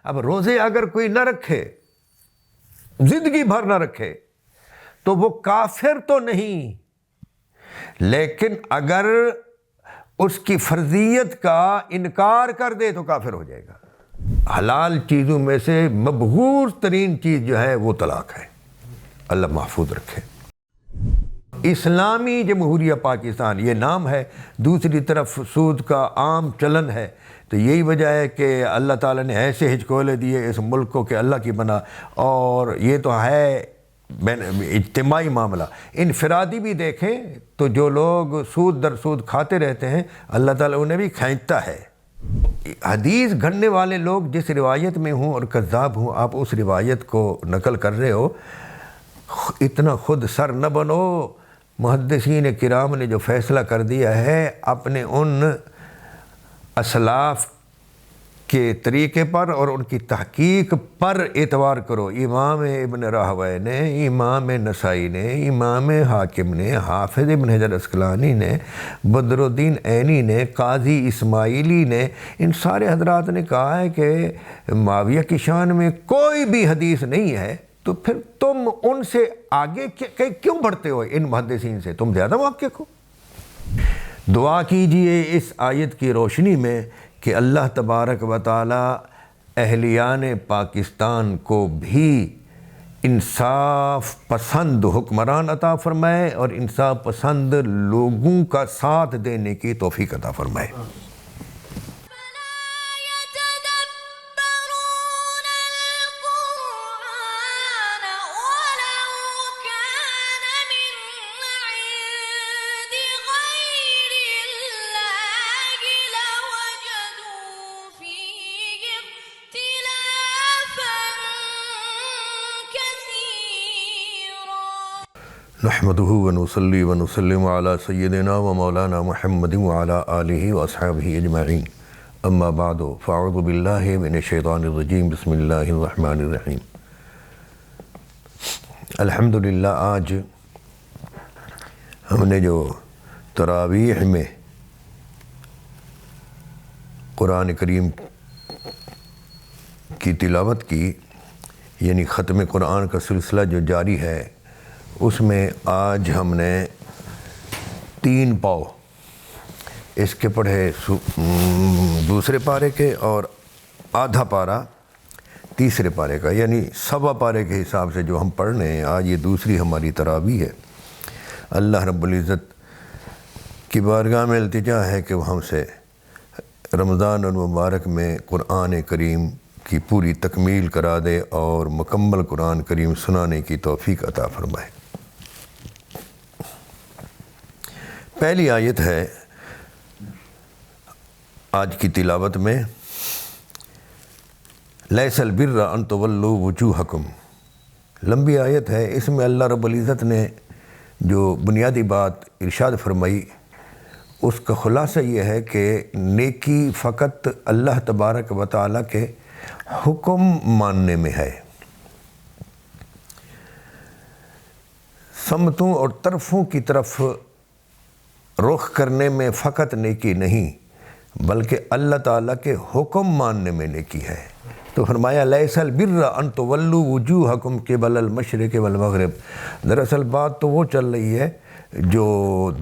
اب روزے اگر کوئی نہ رکھے، زندگی بھر نہ رکھے، تو وہ کافر تو نہیں، لیکن اگر اس کی فرضیت کا انکار کر دے تو کافر ہو جائے گا۔ حلال چیزوں میں سے مبغوض ترین چیز جو ہے وہ طلاق ہے، اللہ محفوظ رکھے۔ اسلامی جمہوریہ پاکستان یہ نام ہے، دوسری طرف سود کا عام چلن ہے، تو یہی وجہ ہے کہ اللہ تعالیٰ نے ایسے ہچکولے دیے اس ملک کو کہ اللہ کی بنا، اور یہ تو ہے اجتماعی معاملہ۔ انفرادی بھی دیکھیں تو جو لوگ سود در سود کھاتے رہتے ہیں اللہ تعالیٰ انہیں بھی کھینچتا ہے۔ حدیث گھڑنے والے لوگ جس روایت میں ہوں اور کذاب ہوں، آپ اس روایت کو نقل کر رہے ہو، اتنا خود سر نہ بنو۔ محدثین کرام نے جو فیصلہ کر دیا ہے اپنے ان اسلاف کے طریقے پر اور ان کی تحقیق پر اعتبار کرو۔ امام ابن راہوی نے، امام نسائی نے، امام حاکم نے، حافظ ابن حجر اسقلانی نے، بدر الدین عینی نے، قاضی اسماعیلی نے، ان سارے حضرات نے کہا ہے کہ معاویہ کی شان میں کوئی بھی حدیث نہیں ہے، تو پھر تم ان سے آگے کیوں بڑھتے ہو؟ ان محدثین سے تم زیادہ محقق ہو۔ دعا کیجئے اس آیت کی روشنی میں کہ اللہ تبارک و تعالی اہلیان پاکستان کو بھی انصاف پسند حکمران عطا فرمائے اور انصاف پسند لوگوں کا ساتھ دینے کی توفیق عطا فرمائے۔ نحمده ونصلي ونسلم على سيدنا ومولانا محمد وعلى آله وأصحابه أجمعين، أما بعد فأعوذ بالله من الشيطان الرجيم، بسم الله الرحمن الرحيم۔ الحمدللہ آج ہم نے جو تراویح میں قرآن کریم کی تلاوت کی، یعنی ختم قرآن کا سلسلہ جو جاری ہے، اس میں آج ہم نے 3 پاؤ اس کے پڑھے، دوسرے پارے کے اور آدھا پارہ تیسرے پارے کا، یعنی سوا پارے کے حساب سے جو ہم پڑھ رہے ہیں۔ آج یہ دوسری ہماری تراویح ہے۔ اللہ رب العزت کی بارگاہ میں التجا ہے کہ وہ ہم سے رمضان المبارک میں قرآن کریم کی پوری تکمیل کرا دے اور مکمل قرآن کریم سنانے کی توفیق عطا فرمائے۔ پہلی آیت ہے آج کی تلاوت میں، لیس البر ان تولوا وجوہکم۔ لمبی آیت ہے، اس میں اللہ رب العزت نے جو بنیادی بات ارشاد فرمائی اس کا خلاصہ یہ ہے کہ نیکی فقط اللہ تبارک و تعالیٰ کے حکم ماننے میں ہے، سمتوں اور طرفوں کی طرف رخ کرنے میں فقط نیکی نہیں، بلکہ اللہ تعالیٰ کے حکم ماننے میں نیکی ہے۔ تو فرمایا لیس البر ان تولوا وجوہکم قبل المشرق والمغرب۔ دراصل بات تو وہ چل رہی ہے جو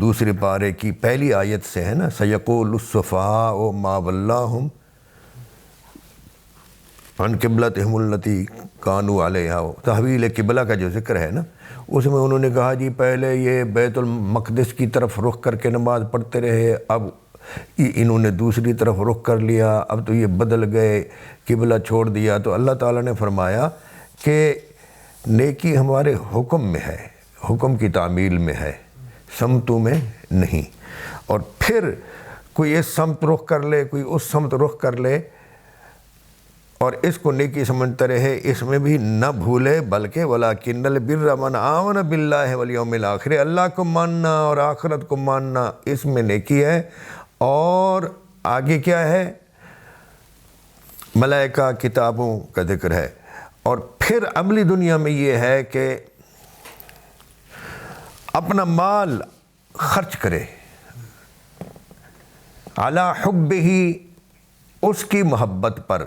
دوسرے پارے کی پہلی آیت سے ہے نا، سیقول السفہاء ما ولاھم عن قبلتہم التی کانوا علیہا۔ تحویل قبلہ کا جو ذکر ہے نا، اس میں انہوں نے کہا جی پہلے یہ بیت المقدس کی طرف رخ کر کے نماز پڑھتے رہے، اب انہوں نے دوسری طرف رخ کر لیا، اب تو یہ بدل گئے، قبلہ چھوڑ دیا۔ تو اللہ تعالیٰ نے فرمایا کہ نیکی ہمارے حکم میں ہے، حکم کی تعمیل میں ہے، سمتوں میں نہیں۔ اور پھر کوئی اس سمت رخ کر لے، کوئی اس سمت رخ کر لے اور اس کو نیکی سمجھتا رہے، اس میں بھی نہ بھولے، بلکہ وَلَٰكِنَّ الْبِرَّ مَنْ آمَنَ بِاللَّهِ وَالْيَوْمِ الْآخِرِ، اللہ کو ماننا اور آخرت کو ماننا، اس میں نیکی ہے۔ اور آگے کیا ہے؟ ملائکہ کتابوں کا ذکر ہے۔ اور پھر عملی دنیا میں یہ ہے کہ اپنا مال خرچ کرے، علی حبہ، اس کی محبت پر،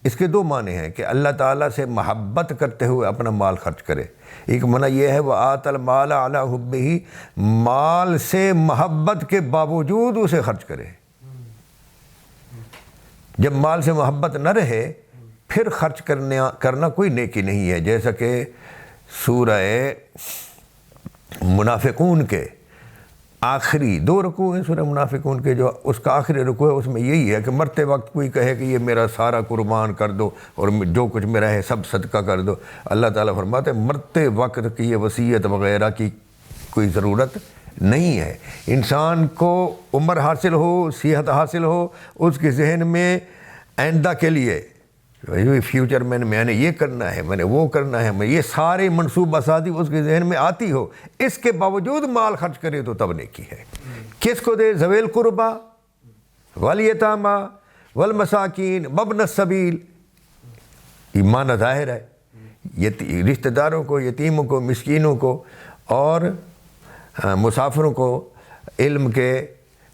اس کے دو معنی ہیں کہ اللہ تعالیٰ سے محبت کرتے ہوئے اپنا مال خرچ کرے. ایک معنی یہ ہے وَآتَ الْمَالَ عَلَىٰ حُبِّهِ، مال سے محبت کے باوجود اسے خرچ کرے. جب مال سے محبت نہ رہے پھر خرچ کرنا کوئی نیکی نہیں ہے. جیسا کہ سورہ منافقون کے آخری 2 رکوع ہیں سورہ منافقون کے، جو اس کا آخری رکوع ہے، اس میں یہی ہے کہ مرتے وقت کوئی کہے کہ یہ میرا سارا قربان کر دو اور جو کچھ میرا ہے سب صدقہ کر دو. اللہ تعالیٰ فرماتے ہیں مرتے وقت کی یہ وصیت وغیرہ کی کوئی ضرورت نہیں ہے. انسان کو عمر حاصل ہو، صحت حاصل ہو، اس کے ذہن میں آئندہ کے لیے فیوچر میں نے یہ کرنا ہے، میں نے وہ کرنا ہے، میں یہ سارے منصوبہ سازی اس کے ذہن میں آتی ہو، اس کے باوجود مال خرچ کرے تو تب نیکی ہے. کس کو دے؟ ذوی القربیٰ والیتامیٰ والمساکین وابن السبیل. یہ معنی ظاہر ہے، رشتہ داروں کو، یتیموں کو، مسکینوں کو اور مسافروں کو، علم کے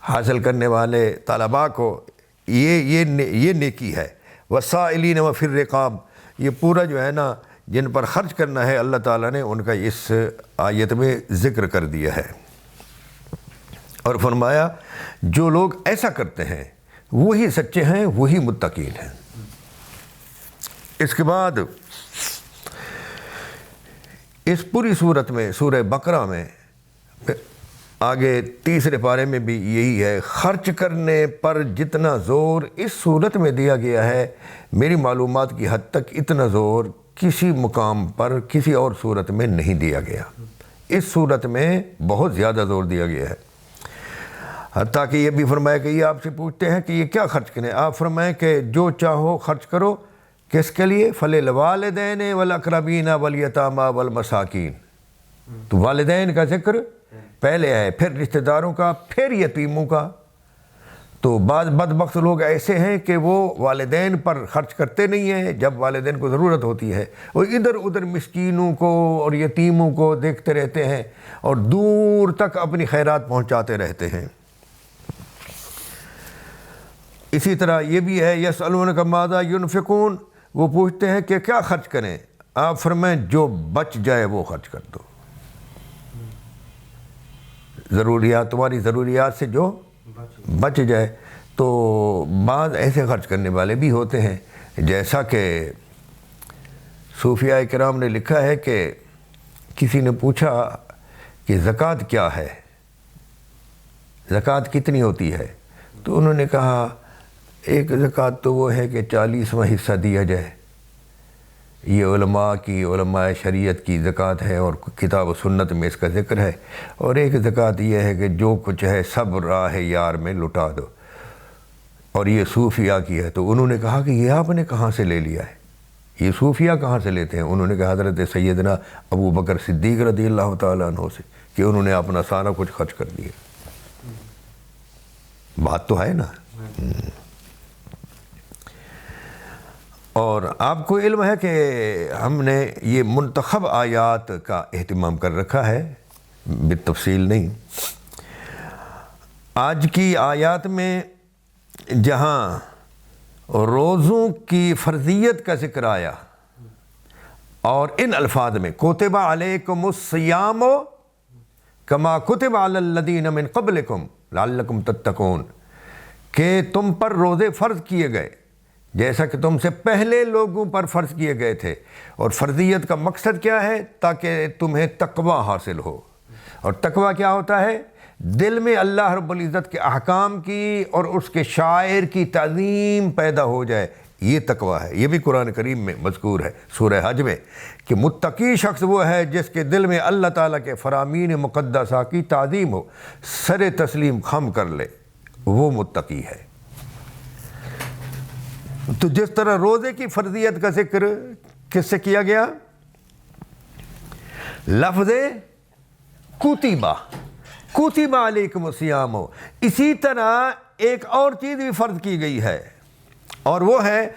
حاصل کرنے والے طلباء کو، یہ نیکی ہے. وَالسَّائِلِينَ وَفِي الرِّقَابِ، یہ پورا جو ہے نا جن پر خرچ کرنا ہے اللہ تعالیٰ نے ان کا اس آیت میں ذکر کر دیا ہے. اور فرمایا جو لوگ ایسا کرتے ہیں وہی سچے ہیں، وہی متقین ہیں. اس کے بعد اس پوری صورت میں سورہ بقرہ میں آگے تیسرے پارے میں بھی یہی ہے. خرچ کرنے پر جتنا زور اس صورت میں دیا گیا ہے، میری معلومات کی حد تک اتنا زور کسی مقام پر کسی اور صورت میں نہیں دیا گیا. اس صورت میں بہت زیادہ زور دیا گیا ہے. حتیٰ کہ یہ بھی فرمایا کہ یہ آپ سے پوچھتے ہیں کہ یہ کیا خرچ کریں، آپ فرمائیں کہ جو چاہو خرچ کرو. کس کے لیے؟ فَلِلْوَالِدَيْنِ وَالْأَقْرَبِينَ وَالْيَتَامَىٰ وَالْمَسَاكِينَ. تو والدین کا ذکر پہلے ہے، پھر رشتہ داروں کا، پھر یتیموں کا. تو بعض بدبخت لوگ ایسے ہیں کہ وہ والدین پر خرچ کرتے نہیں ہیں جب والدین کو ضرورت ہوتی ہے، وہ ادھر ادھر مسکینوں کو اور یتیموں کو دیکھتے رہتے ہیں اور دور تک اپنی خیرات پہنچاتے رہتے ہیں. اسی طرح یہ بھی ہے یسألونک ماذا ینفقون، وہ پوچھتے ہیں کہ کیا خرچ کریں. آپ فرمائیں جو بچ جائے وہ خرچ کر دو. ضروریات، تمہاری ضروریات سے جو بچ جائے. تو بعض ایسے خرچ کرنے والے بھی ہوتے ہیں، جیسا کہ صوفیاء کرام نے لکھا ہے کہ کسی نے پوچھا کہ زکوٰۃ کیا ہے، زکوٰۃ کتنی ہوتی ہے؟ تو انہوں نے کہا ایک زکوٰۃ تو وہ ہے کہ 40واں حصہ دیا جائے. یہ علماء شریعت کی زکوٰۃ ہے اور کتاب و سنت میں اس کا ذکر ہے. اور ایک زکوٰۃ یہ ہے کہ جو کچھ ہے سب راہ یار میں لٹا دو، اور یہ صوفیاء کی ہے. تو انہوں نے کہا کہ یہ آپ نے کہاں سے لے لیا ہے، یہ صوفیاء کہاں سے لیتے ہیں؟ انہوں نے کہا حضرت سیدنا ابو بکر صدیق رضی اللہ تعالیٰ عنہ سے، کہ انہوں نے اپنا سارا کچھ خرچ کر دیا. بات تو ہے نا. اور آپ کو علم ہے کہ ہم نے یہ منتخب آیات کا اہتمام کر رکھا ہے، بالتفصیل نہیں. آج کی آیات میں جہاں روزوں کی فرضیت کا ذکر آیا اور ان الفاظ میں کتب علیکم الصیام کما کتب علی الذین من قبلکم لعلکم تتقون، کہ تم پر روزے فرض کیے گئے جیسا کہ تم سے پہلے لوگوں پر فرض کیے گئے تھے. اور فرضیت کا مقصد کیا ہے؟ تاکہ تمہیں تقوی حاصل ہو. اور تقوی کیا ہوتا ہے؟ دل میں اللہ رب العزت کے احکام کی اور اس کے شاعر کی تعظیم پیدا ہو جائے، یہ تقوی ہے. یہ بھی قرآن کریم میں مذکور ہے سورہ حج میں کہ متقی شخص وہ ہے جس کے دل میں اللہ تعالیٰ کے فرامین مقدسہ کی تعظیم ہو، سر تسلیم خم کر لے، وہ متقی ہے. تو جس طرح روزے کی فرضیت کا ذکر کس سے کیا گیا؟ لفظ کتب علیکم الصیام. اسی طرح ایک اور چیز بھی فرض کی گئی ہے، اور وہ ہے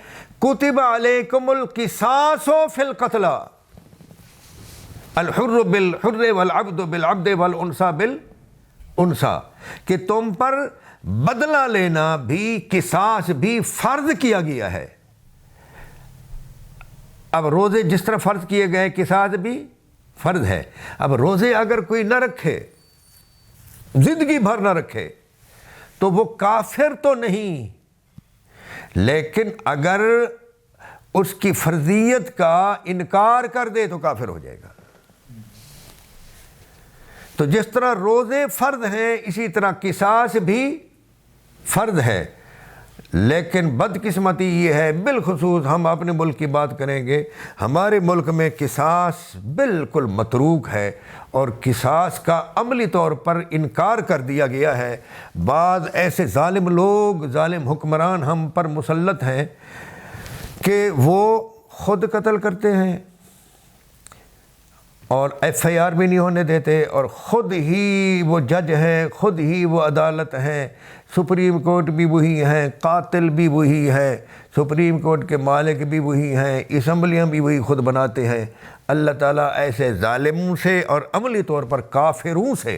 کتب علیکم القصاص فی القتلی، الحر بالحر والعبد بالعبد والانثى بالانثى، کہ تم پر بدلہ لینا بھی، قصاص بھی فرض کیا گیا ہے. اب روزے جس طرح فرض کیے گئے قصاص بھی فرض ہے. اب روزے اگر کوئی نہ رکھے، زندگی بھر نہ رکھے، تو وہ کافر تو نہیں، لیکن اگر اس کی فرضیت کا انکار کر دے تو کافر ہو جائے گا. تو جس طرح روزے فرض ہیں اسی طرح قصاص بھی فرض ہے. لیکن بدقسمتی یہ ہے، بالخصوص ہم اپنے ملک کی بات کریں گے، ہمارے ملک میں قصاص بالکل متروک ہے اور قصاص کا عملی طور پر انکار کر دیا گیا ہے. بعض ایسے ظالم لوگ، ظالم حکمران ہم پر مسلط ہیں کہ وہ خود قتل کرتے ہیں اور ایف آئی آر بھی نہیں ہونے دیتے، اور خود ہی وہ جج ہیں، خود ہی وہ عدالت ہیں. سپریم کورٹ بھی وہی ہیں، قاتل بھی وہی ہے، سپریم کورٹ کے مالک بھی وہی ہیں، اسمبلیاں بھی وہی خود بناتے ہیں. اللہ تعالیٰ ایسے ظالموں سے اور عملی طور پر کافروں سے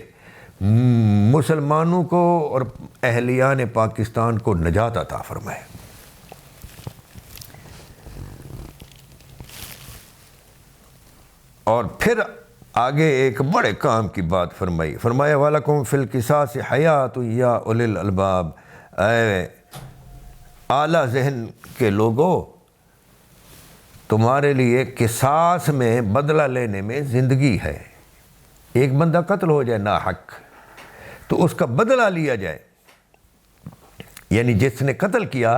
مسلمانوں کو اور اہلیان پاکستان کو نجات عطا فرمائے. اور پھر آگے ایک بڑے کام کی بات فرمائی، فرمایا وَلَكُمْ فِي الْقِصَاصِ حَيَاةٌ يَا أُولِي الْأَلْبَابِ. اے اعلیٰ ذہن کے لوگوں، تمہارے لیے قصاص میں بدلہ لینے میں زندگی ہے. ایک بندہ قتل ہو جائے ناحق تو اس کا بدلہ لیا جائے، یعنی جس نے قتل کیا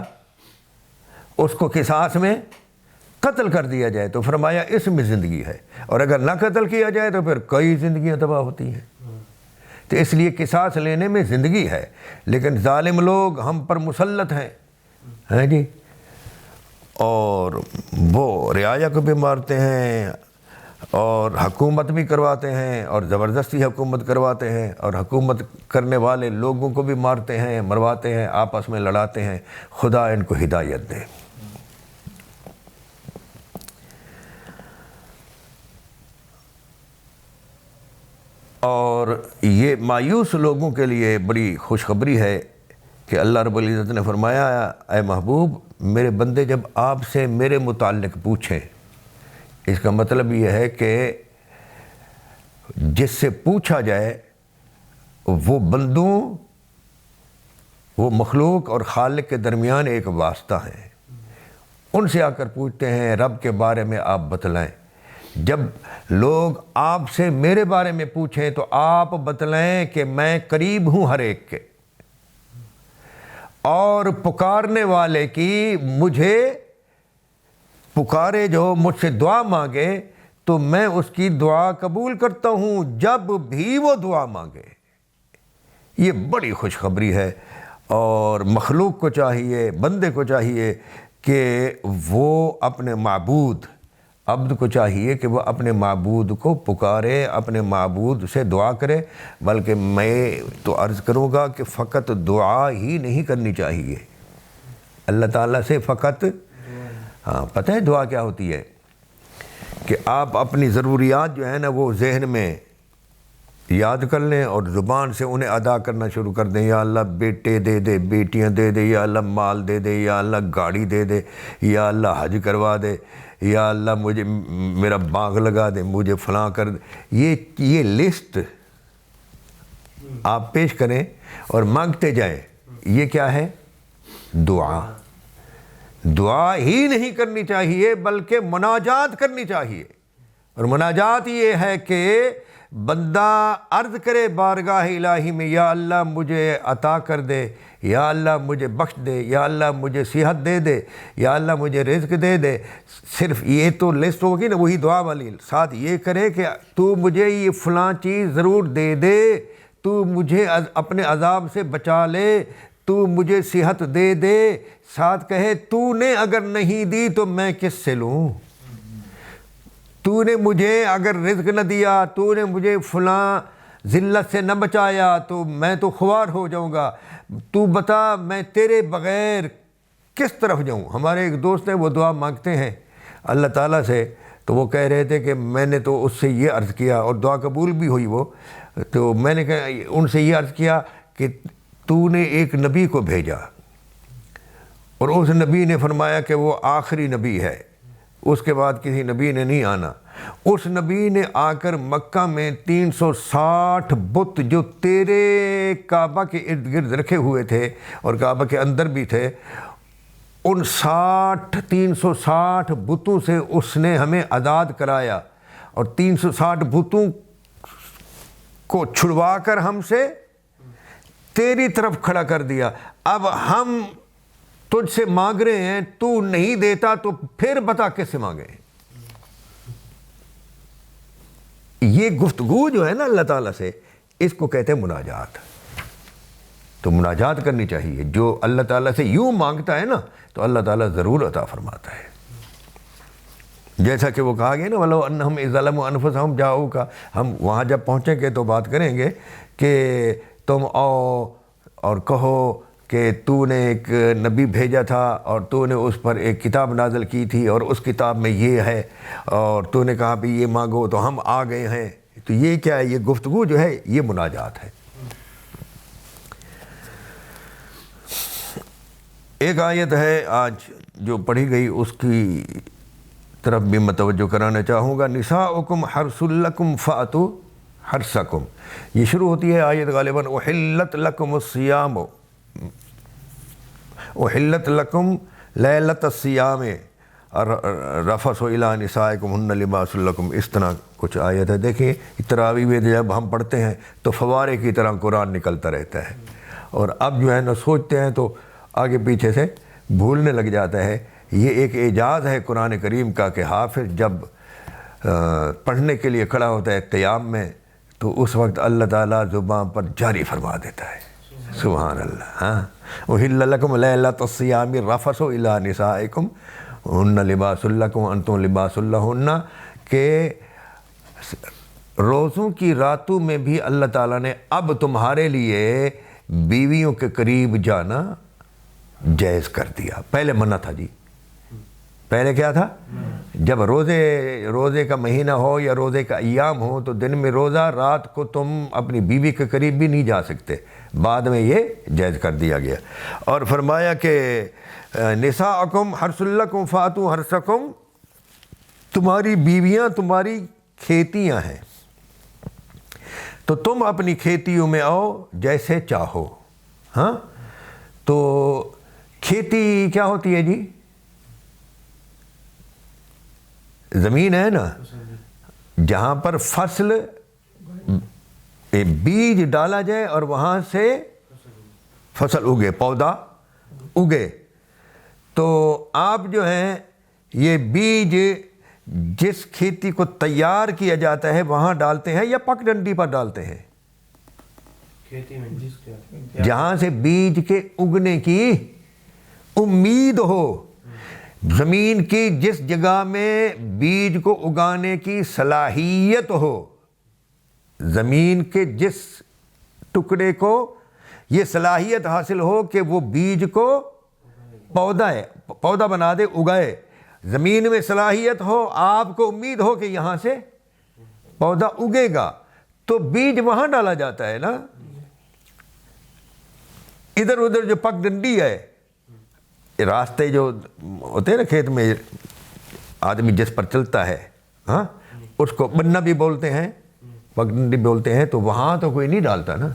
اس کو قصاص میں قتل کر دیا جائے، تو فرمایا اس میں زندگی ہے. اور اگر نہ قتل کیا جائے تو پھر کئی زندگیاں تباہ ہوتی ہیں. تو اس لیے قصاص لینے میں زندگی ہے. لیکن ظالم لوگ ہم پر مسلط ہیں جی، اور وہ رعایا کو بھی مارتے ہیں اور حکومت بھی کرواتے ہیں اور زبردستی حکومت کرواتے ہیں، اور حکومت کرنے والے لوگوں کو بھی مارتے ہیں، مرواتے ہیں، آپس میں لڑاتے ہیں. خدا ان کو ہدایت دے. اور یہ مایوس لوگوں کے لیے بڑی خوشخبری ہے کہ اللہ رب العزت نے فرمایا اے محبوب میرے بندے جب آپ سے میرے متعلق پوچھیں، اس کا مطلب یہ ہے کہ جس سے پوچھا جائے وہ بندوں، وہ مخلوق اور خالق کے درمیان ایک واسطہ ہے. ان سے آ کر پوچھتے ہیں رب کے بارے میں آپ بتلائیں. جب لوگ آپ سے میرے بارے میں پوچھیں تو آپ بتلائیں کہ میں قریب ہوں ہر ایک کے، اور پکارنے والے کی مجھے پکارے، جو مجھ سے دعا مانگے تو میں اس کی دعا قبول کرتا ہوں جب بھی وہ دعا مانگے. یہ بڑی خوشخبری ہے. اور مخلوق کو چاہیے، بندے کو چاہیے کہ وہ اپنے معبود، عبد کو چاہیے کہ وہ اپنے معبود کو پکارے، اپنے معبود سے دعا کرے. بلکہ میں تو عرض کروں گا کہ فقط دعا ہی نہیں کرنی چاہیے اللہ تعالیٰ سے، فقط پتہ ہے دعا کیا ہوتی ہے؟ کہ آپ اپنی ضروریات جو ہیں نا وہ ذہن میں یاد کر لیں اور زبان سے انہیں ادا کرنا شروع کر دیں. یا اللہ بیٹے دے دے، بیٹیاں دے دے، یا اللہ مال دے دے، یا اللہ گاڑی دے دے، یا اللہ حج کروا دے، یا اللہ مجھے میرا باغ لگا دے، مجھے فلاں کر دے. یہ لسٹ آپ پیش کریں اور مانگتے جائیں. یہ کیا ہے؟ دعا. دعا ہی نہیں کرنی چاہیے بلکہ مناجات کرنی چاہیے. اور مناجات یہ ہے کہ بندہ عرض کرے بارگاہ الہی میں، یا اللہ مجھے عطا کر دے، یا اللہ مجھے بخش دے، یا اللہ مجھے صحت دے دے، یا اللہ مجھے رزق دے دے. صرف یہ تو لسٹ ہوگی نا وہی دعا والی. ساتھ یہ کرے کہ تو مجھے یہ فلاں چیز ضرور دے دے، تو مجھے اپنے عذاب سے بچا لے، تو مجھے صحت دے دے. ساتھ کہے تو نے اگر نہیں دی تو میں کس سے لوں، تو نے مجھے اگر رزق نہ دیا، تو نے مجھے فلاں ذلت سے نہ بچایا تو میں تو خوار ہو جاؤں گا. تو بتا میں تیرے بغیر کس طرف جاؤں. ہمارے ایک دوست ہیں وہ دعا مانگتے ہیں اللہ تعالیٰ سے، تو وہ کہہ رہے تھے کہ میں نے تو اس سے یہ عرض کیا اور دعا قبول بھی ہوئی وہ، تو میں نے ان سے یہ عرض کیا کہ تو نے ایک نبی کو بھیجا اور اس نبی نے فرمایا کہ وہ آخری نبی ہے، اس کے بعد کسی نبی نے نہیں آنا۔ اس نبی نے آ کر مکہ میں 360 بت جو تیرے کعبہ کے ارد گرد رکھے ہوئے تھے اور کعبہ کے اندر بھی تھے، ان 360 بتوں سے اس نے ہمیں آزاد کرایا، اور 360 بتوں کو چھڑوا کر ہم سے تیری طرف کھڑا کر دیا۔ اب ہم تجھ سے مانگ رہے ہیں، تو نہیں دیتا تو پھر بتا کس سے مانگے۔ یہ گفتگو جو ہے نا اللہ تعالیٰ سے، اس کو کہتے ہیں مناجات۔ تو مناجات کرنی چاہیے۔ جو اللہ تعالیٰ سے یوں مانگتا ہے نا تو اللہ تعالیٰ ضرور عطا فرماتا ہے۔ جیسا کہ وہ کہا گیا نا وَلَوْ أَنَّهُمْ إِذْ ظَلَمُوا أَنفُسَهُمْ جَاءُوكَ، ہم وہاں جب پہنچیں گے تو بات کریں گے کہ تم آؤ اور کہو کہ تو نے ایک نبی بھیجا تھا اور تو نے اس پر ایک کتاب نازل کی تھی اور اس کتاب میں یہ ہے، اور تو نے کہا بھی یہ مانگو تو ہم آ گئے ہیں۔ تو یہ کیا ہے؟ یہ گفتگو جو ہے یہ مناجات ہے۔ ایک آیت ہے آج جو پڑھی گئی، اس کی طرف بھی متوجہ کرانا چاہوں گا۔ نساؤکم حرث لکم فأتوا حرثکم، یہ شروع ہوتی ہے آیت غالباً احلت لکم الصیام، احلت لکم لیلۃ الصیام الرفث الی نسائکم ہن لباس لکم، اس طرح کچھ آیت ہے۔ دیکھیں تراویح میں جب ہم پڑھتے ہیں تو فوارے کی طرح قرآن نکلتا رہتا ہے، اور اب جو ہے نا سوچتے ہیں تو آگے پیچھے سے بھولنے لگ جاتا ہے۔ یہ ایک اعجاز ہے قرآن کریم کا کہ حافظ جب پڑھنے کے لیے کھڑا ہوتا ہے قیام میں تو اس وقت اللہ تعالیٰ زبان پر جاری فرما دیتا ہے۔ سبحان اللہ۔ ہاں، احل لکم لیلۃ الصیام الرفث الی نسائکم ہن لباس لکم وانتم لباس لہن، کہ روزوں کی راتوں میں بھی اللہ تعالیٰ نے اب تمہارے لیے بیویوں کے قریب جانا جائز کر دیا۔ پہلے منع تھا جی، پہلے کیا تھا؟ جب روزے کا مہینہ ہو یا روزے کا ایام ہو تو دن میں روزہ، رات کو تم اپنی بیوی کے قریب بھی نہیں جا سکتے، بعد میں یہ جائز کر دیا گیا۔ اور فرمایا کہ نساءکم حرث لکم فأتوا حرثکم، تمہاری بیویاں تمہاری کھیتیاں ہیں تو تم اپنی کھیتیوں میں آؤ جیسے چاہو۔ ہاں، تو کھیتی کیا ہوتی ہے جی؟ زمین ہے نا جہاں پر فصل بیج ڈالا جائے اور وہاں سے فصل اگے، پودا اگے۔ تو آپ جو ہیں یہ بیج جس کھیتی کو تیار کیا جاتا ہے وہاں ڈالتے ہیں یا پک ڈنڈی پر ڈالتے ہیں؟ کھیتی میں جہاں سے بیج کے اگنے کی امید ہو، زمین کی جس جگہ میں بیج کو اگانے کی صلاحیت ہو، زمین کے جس ٹکڑے کو یہ صلاحیت حاصل ہو کہ وہ بیج کو پودا بنا دے، اگائے، زمین میں صلاحیت ہو، آپ کو امید ہو کہ یہاں سے پودا اگے گا، تو بیج وہاں ڈالا جاتا ہے نا۔ ادھر ادھر جو پک ڈنڈی ہے، راستے جو ہوتے ہیں نا کھیت میں آدمی جس پر چلتا ہے، ہاں، اس کو بننا بھی بولتے ہیں، پک ڈنڈی بولتے ہیں، تو وہاں تو کوئی نہیں ڈالتا نا۔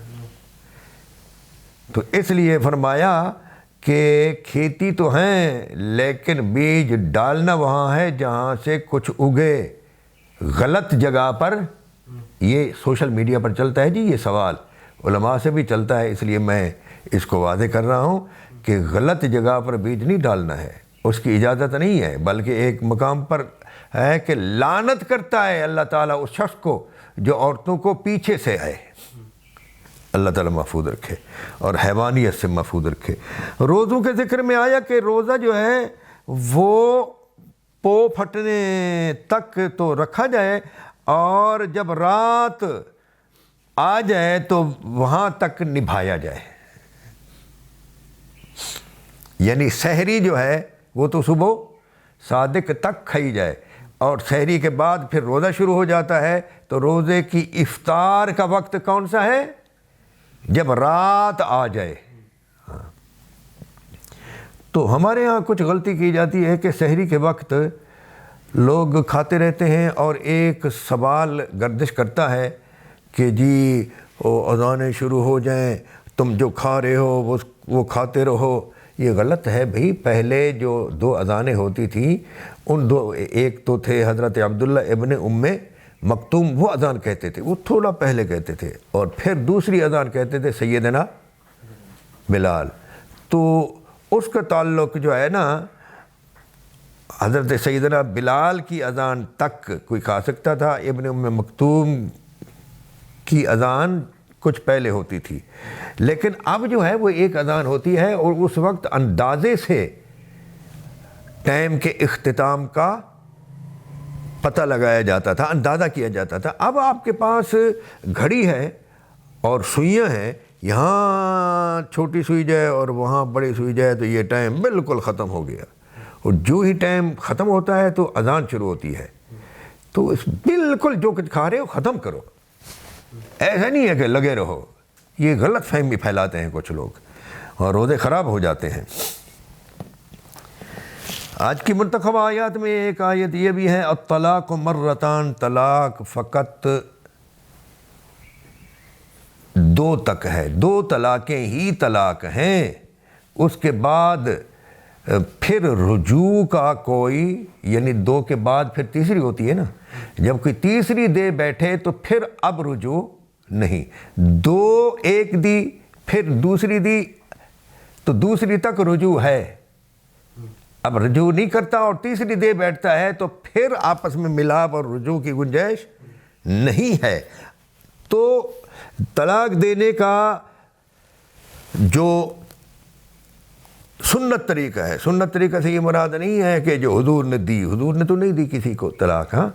تو اس لیے فرمایا کہ کھیتی تو ہیں لیکن بیج ڈالنا وہاں ہے جہاں سے کچھ اگے۔ غلط جگہ پر، یہ سوشل میڈیا پر چلتا ہے جی یہ سوال، علماء سے بھی چلتا ہے، اس لیے میں اس کو واضح کر رہا ہوں کہ غلط جگہ پر بیج نہیں ڈالنا ہے، اس کی اجازت نہیں ہے، بلکہ ایک مقام پر ہے کہ لعنت کرتا ہے اللہ تعالیٰ اس شخص کو جو عورتوں کو پیچھے سے آئے۔ اللہ تعالیٰ محفوظ رکھے اور حیوانیت سے محفوظ رکھے۔ روزوں کے ذکر میں آیا کہ روزہ جو ہے وہ پو پھٹنے تک تو رکھا جائے، اور جب رات آ جائے تو وہاں تک نبھایا جائے، یعنی سحری جو ہے وہ تو صبح صادق تک کھائی جائے، اور سحری کے بعد پھر روزہ شروع ہو جاتا ہے۔ تو روزے کی افطار کا وقت کون سا ہے؟ جب رات آ جائے۔ تو ہمارے ہاں کچھ غلطی کی جاتی ہے کہ سحری کے وقت لوگ کھاتے رہتے ہیں اور ایک سوال گردش کرتا ہے کہ جی اذانیں شروع ہو جائیں، تم جو کھا رہے ہو وہ کھاتے رہو۔ یہ غلط ہے بھئی۔ پہلے جو 2 اذانیں ہوتی تھیں ان 2، ایک تو تھے حضرت عبداللہ ابن ام مکتوم، وہ اذان کہتے تھے، وہ تھوڑا پہلے کہتے تھے، اور پھر دوسری اذان کہتے تھے سیدنا بلال۔ تو اس کا تعلق جو ہے نا حضرت سیدنا بلال کی اذان تک کوئی کھا سکتا تھا، ابن ام مکتوم کی اذان کچھ پہلے ہوتی تھی، لیکن اب جو ہے وہ ایک اذان ہوتی ہے، اور اس وقت اندازے سے ٹائم کے اختتام کا پتہ لگایا جاتا تھا، اندازہ کیا جاتا تھا۔ اب آپ کے پاس گھڑی ہے اور سوئیاں ہیں، یہاں چھوٹی سوئی جائے اور وہاں بڑی سوئی جائے تو یہ ٹائم بالکل ختم ہو گیا، اور جو ہی ٹائم ختم ہوتا ہے تو اذان شروع ہوتی ہے۔ تو اس بالکل جو کچھ کھا رہے ہو ختم کرو، ایسا نہیں ہے کہ لگے رہو۔ یہ غلط فہمی پھیلاتے ہیں کچھ لوگ اور روزے خراب ہو جاتے ہیں۔ آج کی منتخب آیات میں ایک آیت یہ بھی ہے، الطلاق مرتان، طلاق فقط 2 تک ہے، 2 طلاقیں ہی طلاق ہیں، اس کے بعد پھر رجوع کا کوئی، یعنی 2 کے بعد پھر تیسری ہوتی ہے نا، جب کوئی تیسری دے بیٹھے تو پھر اب رجوع نہیں۔ 2 ایک دی پھر دوسری دی تو دوسری تک رجوع ہے، اب رجوع نہیں کرتا اور تیسری دے بیٹھتا ہے تو پھر آپس میں ملاپ اور رجوع کی گنجائش نہیں ہے۔ تو طلاق دینے کا جو سنت طریقہ ہے، سنت طریقہ سے یہ مراد نہیں ہے کہ جو حضور نے دی، حضور نے تو نہیں دی کسی کو طلاق، ہاں،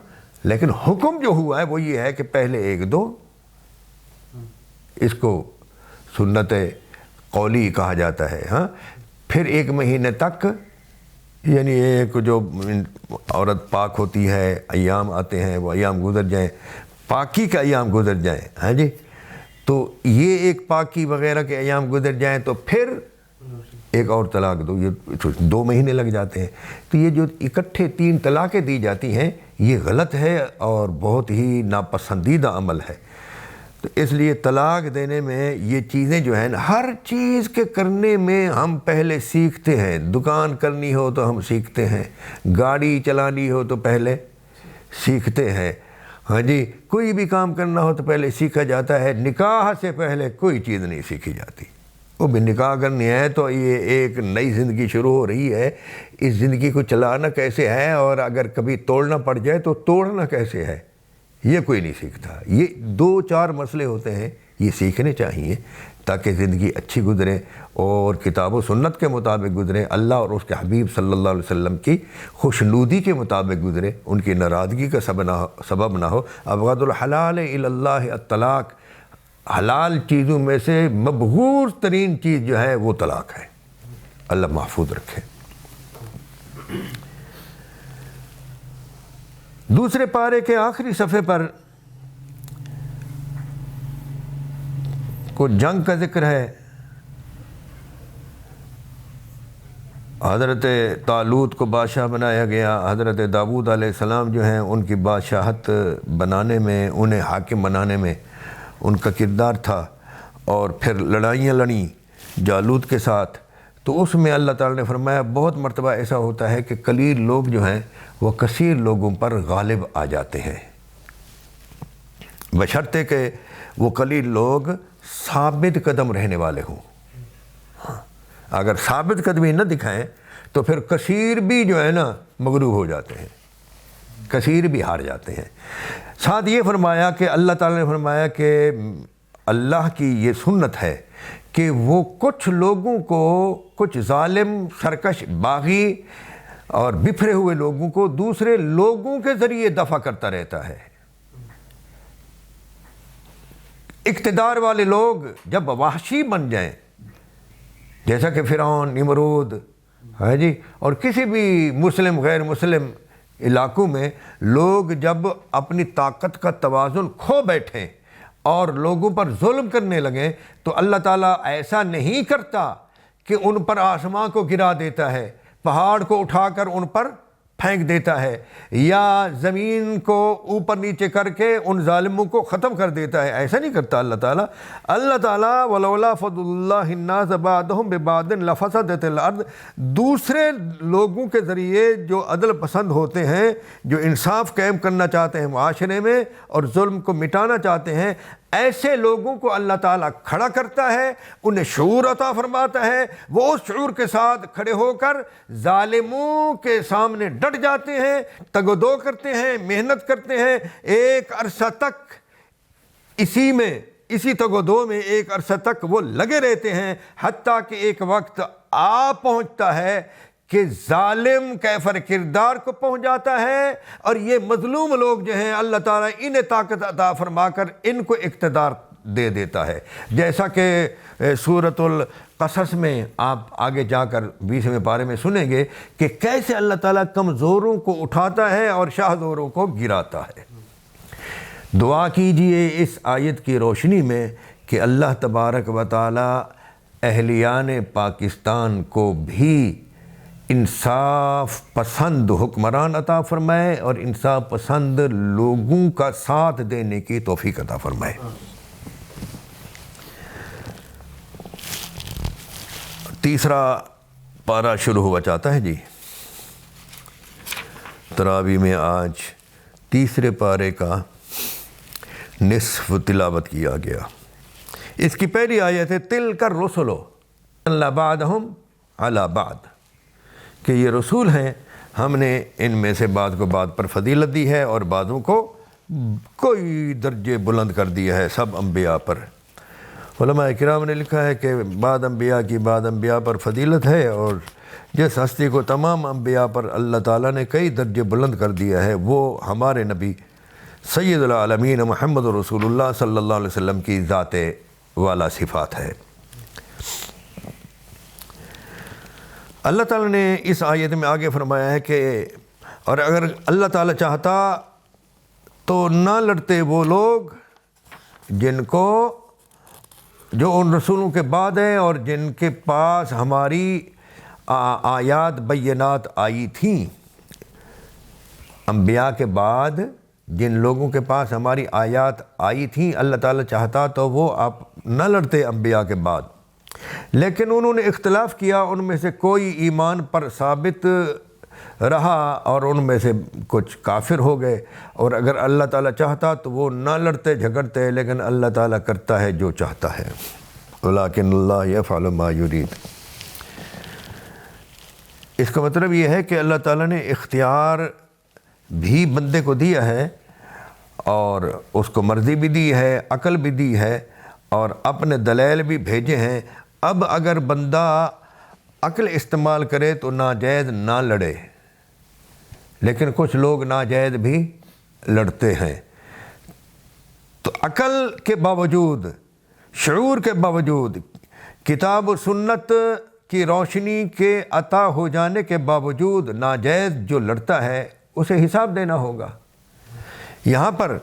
لیکن حکم جو ہوا ہے وہ یہ ہے کہ پہلے 1-2، اس کو سنت قولی کہا جاتا ہے، ہاں، پھر 1 مہینے تک، یعنی ایک جو عورت پاک ہوتی ہے، ایام آتے ہیں، وہ ایام گزر جائیں، پاکی کے ایام گزر جائیں، ہاں جی، تو یہ ایک پاکی وغیرہ کے ایام گزر جائیں تو پھر ایک اور طلاق دو، یہ 2 مہینے لگ جاتے ہیں۔ تو یہ جو اکٹھے 3 طلاقیں دی جاتی ہیں یہ غلط ہے اور بہت ہی ناپسندیدہ عمل ہے۔ تو اس لیے طلاق دینے میں یہ چیزیں جو ہیں، ہر چیز کے کرنے میں ہم پہلے سیکھتے ہیں، دکان کرنی ہو تو ہم سیکھتے ہیں، گاڑی چلانی ہو تو پہلے سیکھتے ہیں، ہاں جی، کوئی بھی کام کرنا ہو تو پہلے سیکھا جاتا ہے، نکاح سے پہلے کوئی چیز نہیں سیکھی جاتی۔ وہ بھی نکاح کرنی ہے تو یہ ایک نئی زندگی شروع ہو رہی ہے، اس زندگی کو چلانا کیسے ہے، اور اگر کبھی توڑنا پڑ جائے تو توڑنا کیسے ہے، یہ کوئی نہیں سیکھتا۔ یہ 2-4 مسئلے ہوتے ہیں، یہ سیکھنے چاہیے تاکہ زندگی اچھی گزرے اور کتاب و سنت کے مطابق گزرے، اللہ اور اس کے حبیب صلی اللہ علیہ وسلم کی خوشنودی کے مطابق گزرے، ان کی ناراضگی کا سبب نہ ہو۔ ابغض الحلال الی اللہ الطلاق، حلال چیزوں میں سے مبغوض ترین چیز جو ہے وہ طلاق ہے، اللہ محفوظ رکھے۔ دوسرے پارے کے آخری صفحے پر کچھ جنگ کا ذکر ہے۔ حضرت طالوت کو بادشاہ بنایا گیا، حضرت داؤد علیہ السلام جو ہیں ان کی بادشاہت بنانے میں، انہیں حاکم بنانے میں ان کا کردار تھا، اور پھر لڑائیاں لڑیں جالوت کے ساتھ۔ تو اس میں اللہ تعالیٰ نے فرمایا بہت مرتبہ ایسا ہوتا ہے کہ قلیل لوگ جو ہیں وہ کثیر لوگوں پر غالب آ جاتے ہیں، بشرطے کہ وہ قلیل لوگ ثابت قدم رہنے والے ہوں۔ اگر ثابت قدمی نہ دکھائیں تو پھر کثیر بھی جو ہے نا مغلوب ہو جاتے ہیں، کثیر بھی ہار جاتے ہیں۔ ساتھ یہ فرمایا کہ اللہ تعالیٰ نے فرمایا کہ اللہ کی یہ سنت ہے کہ وہ کچھ لوگوں کو، کچھ ظالم، سرکش، باغی اور بفرے ہوئے لوگوں کو دوسرے لوگوں کے ذریعے دفع کرتا رہتا ہے۔ اقتدار والے لوگ جب وحشی بن جائیں، جیسا کہ فرعون، نمرود، ہے جی، اور کسی بھی مسلم غیر مسلم علاقوں میں لوگ جب اپنی طاقت کا توازن کھو بیٹھیں اور لوگوں پر ظلم کرنے لگیں، تو اللہ تعالیٰ ایسا نہیں کرتا کہ ان پر آسمان کو گرا دیتا ہے، پہاڑ کو اٹھا کر ان پر پھینک دیتا ہے یا زمین کو اوپر نیچے کر کے ان ظالموں کو ختم کر دیتا ہے، ایسا نہیں کرتا اللہ تعالیٰ۔ اللہ تعالیٰ ولولا فضل اللہ الناس بعضهم ببعض لفسدت الارض، دوسرے لوگوں کے ذریعے جو عدل پسند ہوتے ہیں، جو انصاف قائم کرنا چاہتے ہیں معاشرے میں اور ظلم کو مٹانا چاہتے ہیں، ایسے لوگوں کو اللہ تعالیٰ کھڑا کرتا ہے، انہیں شعور عطا فرماتا ہے، وہ اس شعور کے ساتھ کھڑے ہو کر ظالموں کے سامنے ڈٹ جاتے ہیں، تگ و دو کرتے ہیں، محنت کرتے ہیں، ایک عرصہ تک اسی تگ و دو میں ایک عرصہ تک وہ لگے رہتے ہیں، حتیٰ کہ ایک وقت آ پہنچتا ہے کہ ظالم کیفر کردار کو پہنچ جاتا ہے، اور یہ مظلوم لوگ جو ہیں اللہ تعالیٰ انہیں طاقت عطا فرما کر ان کو اقتدار دے دیتا ہے، جیسا کہ سورۃ القصص میں آپ آگے جا کر 20ویں پارے میں سنیں گے کہ کیسے اللہ تعالیٰ کمزوروں کو اٹھاتا ہے اور شاہزوروں کو گراتا ہے۔ دعا کیجئے اس آیت کی روشنی میں کہ اللہ تبارک و تعالیٰ اہلیان پاکستان کو بھی انصاف پسند حکمران عطا فرمائے اور انصاف پسند لوگوں کا ساتھ دینے کی توفیق عطا فرمائے۔ تیسرا پارہ شروع ہوا چاہتا ہے جی۔ تراویح میں آج تیسرے پارے کا نصف تلاوت کیا گیا۔ اس کی پہلی آیت ہے تلک الرسل اللہ بعدہم علی بعد، کہ یہ رسول ہیں، ہم نے ان میں سے بعض کو بعض پر فضیلت دی ہے اور بعضوں کو کوئی درجے بلند کر دیا ہے، سب انبیاء پر۔ علماء کرام نے لکھا ہے کہ بعض انبیاء کی بعض انبیاء پر فضیلت ہے، اور جس ہستی کو تمام انبیاء پر اللہ تعالیٰ نے کئی درجے بلند کر دیا ہے وہ ہمارے نبی سید العالمین محمد رسول اللہ صلی اللہ علیہ وسلم کی ذات والا صفات ہے۔ اللہ تعالیٰ نے اس آیت میں آگے فرمایا ہے کہ اور اگر اللہ تعالیٰ چاہتا تو نہ لڑتے وہ لوگ جو ان رسولوں کے بعد ہیں اور جن کے پاس ہماری آیات بینات آئی تھیں۔ انبیاء کے بعد جن لوگوں کے پاس ہماری آیات آئی تھیں، اللہ تعالیٰ چاہتا تو وہ آپ نہ لڑتے انبیاء کے بعد، لیکن انہوں نے اختلاف کیا، ان میں سے کوئی ایمان پر ثابت رہا اور ان میں سے کچھ کافر ہو گئے، اور اگر اللہ تعالیٰ چاہتا تو وہ نہ لڑتے جھگڑتے، لیکن اللہ تعالیٰ کرتا ہے جو چاہتا ہے، ولیکن اللہ یفعل ما یرید۔ اس کا مطلب یہ ہے کہ اللہ تعالیٰ نے اختیار بھی بندے کو دیا ہے، اور اس کو مرضی بھی دی ہے، عقل بھی دی ہے، اور اپنے دلائل بھی بھیجے ہیں۔ اب اگر بندہ عقل استعمال کرے تو ناجائز نہ لڑے، لیکن کچھ لوگ ناجائز بھی لڑتے ہیں، تو عقل کے باوجود، شعور کے باوجود، کتاب و سنت کی روشنی کے عطا ہو جانے کے باوجود ناجائز جو لڑتا ہے اسے حساب دینا ہوگا۔ یہاں پر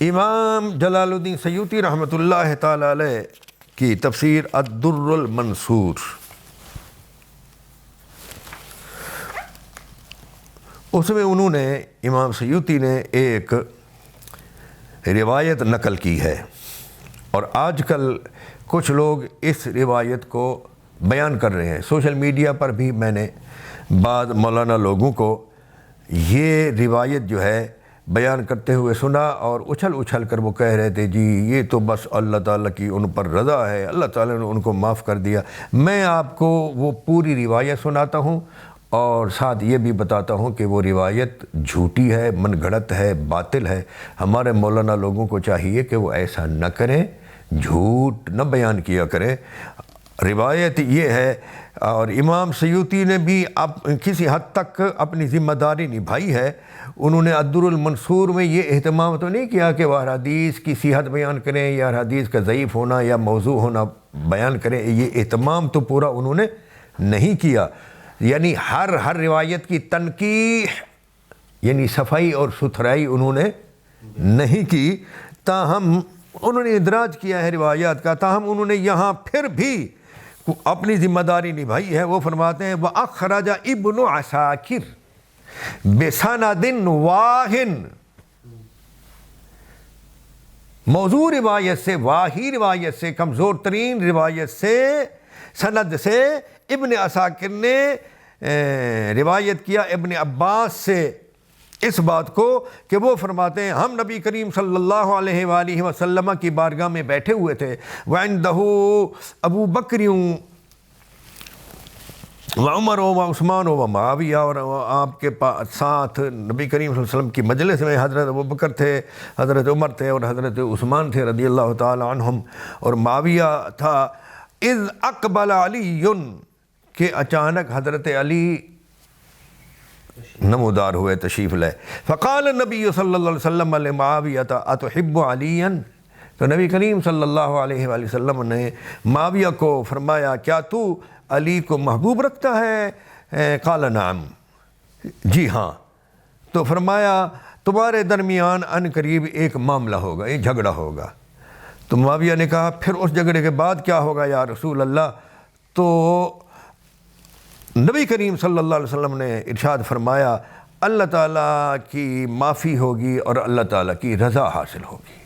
امام جلال الدین سیوطی رحمۃ اللہ تعالی علیہ کی تفسیر الدر المنصور، اس میں انہوں نے امام سیوطی نے ایک روایت نقل کی ہے، اور آج کل کچھ لوگ اس روایت کو بیان کر رہے ہیں۔ سوشل میڈیا پر بھی میں نے بعض مولانا لوگوں کو یہ روایت جو ہے بیان کرتے ہوئے سنا، اور اچھل کر وہ کہہ رہے تھے جی یہ تو بس اللہ تعالیٰ کی ان پر رضا ہے، اللہ تعالیٰ نے ان کو معاف کر دیا۔ میں آپ کو وہ پوری روایت سناتا ہوں، اور ساتھ یہ بھی بتاتا ہوں کہ وہ روایت جھوٹی ہے، من گھڑت ہے، باطل ہے۔ ہمارے مولانا لوگوں کو چاہیے کہ وہ ایسا نہ کریں، جھوٹ نہ بیان کیا کریں۔ روایت یہ ہے، اور امام سیوطی نے بھی کسی حد تک اپنی ذمہ داری نبھائی ہے۔ انہوں نے الدر المنصور میں یہ اہتمام تو نہیں کیا کہ وہ حدیث کی صحت بیان کریں یا حدیث کا ضعیف ہونا یا موضوع ہونا بیان کریں، یہ اہتمام تو پورا انہوں نے نہیں کیا۔ یعنی ہر روایت کی تنقیح، یعنی صفائی اور ستھرائی انہوں نے نہیں کی، تاہم انہوں نے ادراج کیا ہے روایات کا، تاہم انہوں نے یہاں پھر بھی اپنی ذمہ داری نبھائی ہے. وہ فرماتے ہیں وَأَخْرَجَ ابن عساکر بِسَنَدٍ وَاهٍ، موضوع روایت سے، واہی روایت سے، کمزور ترین روایت سے، سند سے ابن عساکر نے روایت کیا ابن عباس سے اس بات کو کہ وہ فرماتے ہیں ہم نبی کریم صلی اللہ علیہ وآلہ وسلم کی بارگاہ میں بیٹھے ہوئے تھے، وَعِنْدَهُ ابو بکر وعمر وعثمان ومعاویہ، اور آپ کے ساتھ نبی کریم صلی اللہ علیہ وسلم کی مجلس میں حضرت ابو بکر تھے، حضرت عمر تھے اور حضرت عثمان تھے رضی اللہ تعالی عنہم، اور معاویہ تھا. اذ اقبل علی، کہ اچانک حضرت علی نمودار ہوئے، تشریف لائے. فقال النبی صلی اللہ علیہ وسلم لمعاویہ اتحب علیٰ، تو نبی کریم صلی اللہ علیہ وآلہ وسلم نے معاویہ کو فرمایا کیا تو علی کو محبوب رکھتا ہے؟ قال نعم، جی ہاں. تو فرمایا تمہارے درمیان ان قریب ایک معاملہ ہوگا، ایک جھگڑا ہوگا. تو معاویہ نے کہا پھر اس جھگڑے کے بعد کیا ہوگا یا رسول اللہ؟ تو نبی کریم صلی اللہ علیہ وسلم نے ارشاد فرمایا اللہ تعالیٰ کی معافی ہوگی اور اللہ تعالیٰ کی رضا حاصل ہوگی.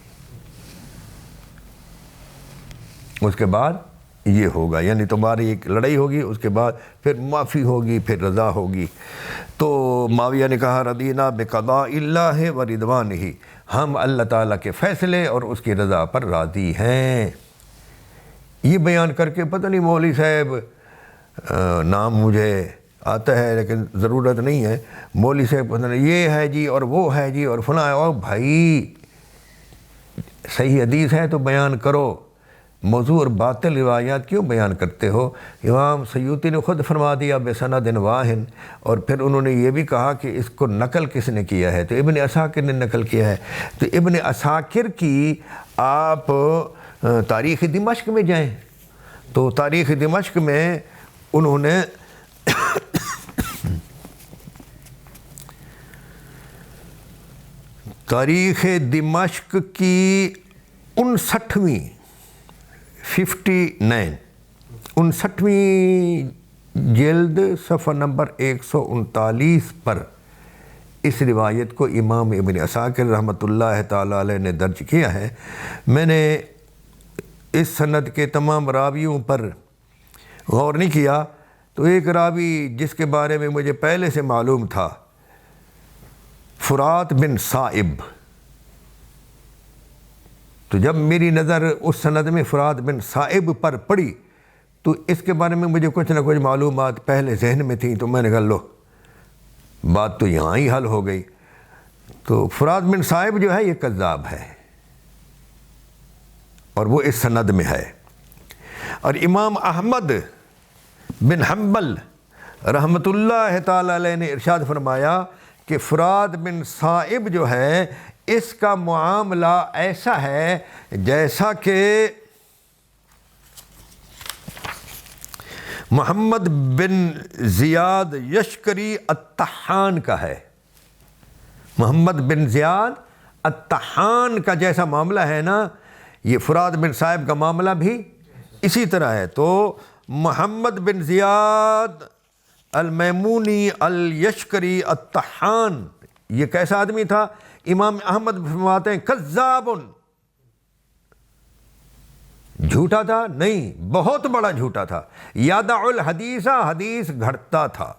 اس کے بعد یہ ہوگا، یعنی تمہاری ایک لڑائی ہوگی، اس کے بعد پھر معافی ہوگی، پھر رضا ہوگی. تو معاویہ نے کہا رضینا بقضاء اللہ و رضوانہ، ہم اللہ تعالیٰ کے فیصلے اور اس کی رضا پر راضی ہیں. یہ بیان کر کے پتہ نہیں مولوی صاحب، نام مجھے آتا ہے لیکن ضرورت نہیں ہے، مولوی صاحب پتہ نہیں یہ ہے جی اور وہ ہے جی اور فلاں. اور بھائی صحیح حدیث ہے تو بیان کرو، موضوع اور باطل روایات کیوں بیان کرتے ہو؟ امام سیوطی نے خود فرما دیا بسند واحد، اور پھر انہوں نے یہ بھی کہا کہ اس کو نقل کس نے کیا ہے؟ تو ابن عساکر نے نقل کیا ہے. تو ابن عساکر کی آپ تاریخ دمشق میں جائیں تو تاریخ دمشق میں انہوں نے تاریخ دمشق کی 59 جلد صفحہ نمبر 139 پر اس روایت کو امام ابن عساکر رحمۃ اللہ تعالی علیہ نے درج کیا ہے. میں نے اس سند کے تمام راویوں پر غور نہیں کیا، تو ایک راوی جس کے بارے میں مجھے پہلے سے معلوم تھا، فرات بن صائب. تو جب میری نظر اس سند میں فرات بن صائب پر پڑی تو اس کے بارے میں مجھے کچھ نہ کچھ معلومات پہلے ذہن میں تھیں، تو میں نے کہا لو بات تو یہاں ہی حل ہو گئی. تو فرات بن صائب جو ہے یہ کذاب ہے اور وہ اس سند میں ہے. اور امام احمد بن حنبل رحمۃ اللہ تعالی علیہ نے ارشاد فرمایا کہ فرات بن صائب جو ہے اس کا معاملہ ایسا ہے جیسا کہ محمد بن زیاد یشکری الطحان کا ہے. محمد بن زیاد الطحان کا جیسا معاملہ ہے نا، یہ فرات بن صائب کا معاملہ بھی اسی طرح ہے. تو محمد بن زیاد المیمونی الیشکری الطحان یہ کیسا آدمی تھا؟ امام احمد فرماتے ہیں کذاب، جھوٹا تھا؟ نہیں، بہت بڑا جھوٹا تھا. یادع الحدیث، حدیث گھڑتا تھا.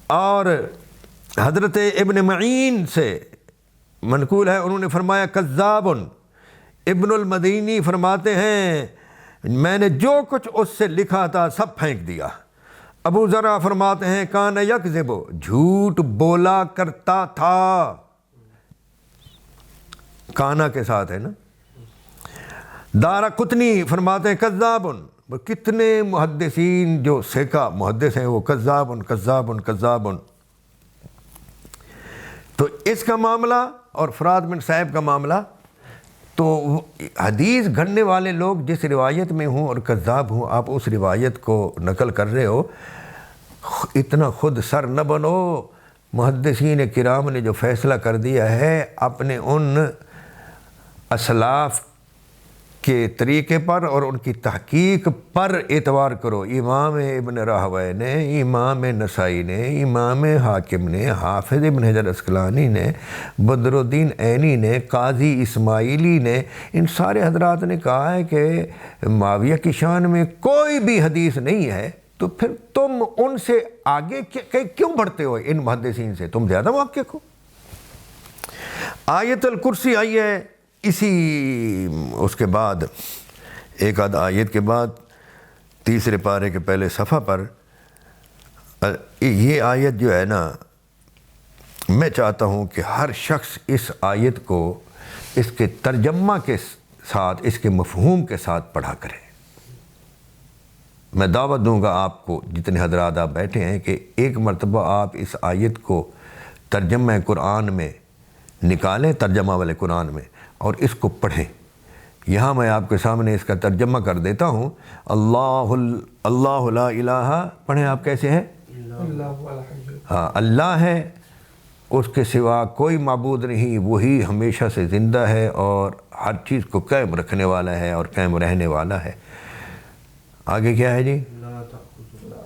اور حضرت ابن معین سے منقول ہے، انہوں نے فرمایا کذاب. ابن المدینی فرماتے ہیں میں نے جو کچھ اس سے لکھا تھا سب پھینک دیا. ابو ذرا فرماتے ہیں کان یکذب، جھوٹ بولا کرتا تھا، کانا کے ساتھ ہے نا. دارقطنی فرماتے ہیں کذاب. کتنے محدثین جو ثقہ محدث ہیں وہ کذاب کذاب کذاب. تو اس کا معاملہ اور فرات بن صائب کا معاملہ، تو حدیث گھڑنے والے لوگ جس روایت میں ہوں اور کذاب ہوں، آپ اس روایت کو نقل کر رہے ہو، اتنا خود سر نہ بنو. محدثین کرام نے جو فیصلہ کر دیا ہے اپنے ان اسلاف کے طریقے پر اور ان کی تحقیق پر اعتبار کرو۔ امام ابن راہوی نے، امام نسائی نے، امام حاکم نے، حافظ ابن حجر اسقلانی نے، بدر الدین عینی نے، قاضی اسماعیلی نے، ان سارے حضرات نے کہا ہے کہ معاویہ کی شان میں کوئی بھی حدیث نہیں ہے، تو پھر تم ان سے آگے کیوں بڑھتے ہو؟ ان محدثین سے تم زیادہ محقق ہو۔ آیت الکرسی آئی ہے اسی اس کے بعد ایک آدھ آیت کے بعد تیسرے پارے کے پہلے صفحہ پر۔ یہ آیت جو ہے نا، میں چاہتا ہوں کہ ہر شخص اس آیت کو اس کے ترجمہ کے ساتھ، اس کے مفہوم کے ساتھ پڑھا کرے۔ میں دعوت دوں گا آپ کو، جتنے حضرات آپ بیٹھے ہیں، کہ ایک مرتبہ آپ اس آیت کو ترجمہ قرآن میں نکالیں، ترجمہ والے قرآن میں، اور اس کو پڑھیں۔ یہاں میں آپ کے سامنے اس کا ترجمہ کر دیتا ہوں۔ اللہ لا الہ، پڑھیں آپ کیسے ہے؟ ہاں، اللہ ہے، اس کے سوا کوئی معبود نہیں، وہی ہمیشہ سے زندہ ہے اور ہر چیز کو قائم رکھنے والا ہے اور قائم رہنے والا ہے۔ آگے کیا ہے جی؟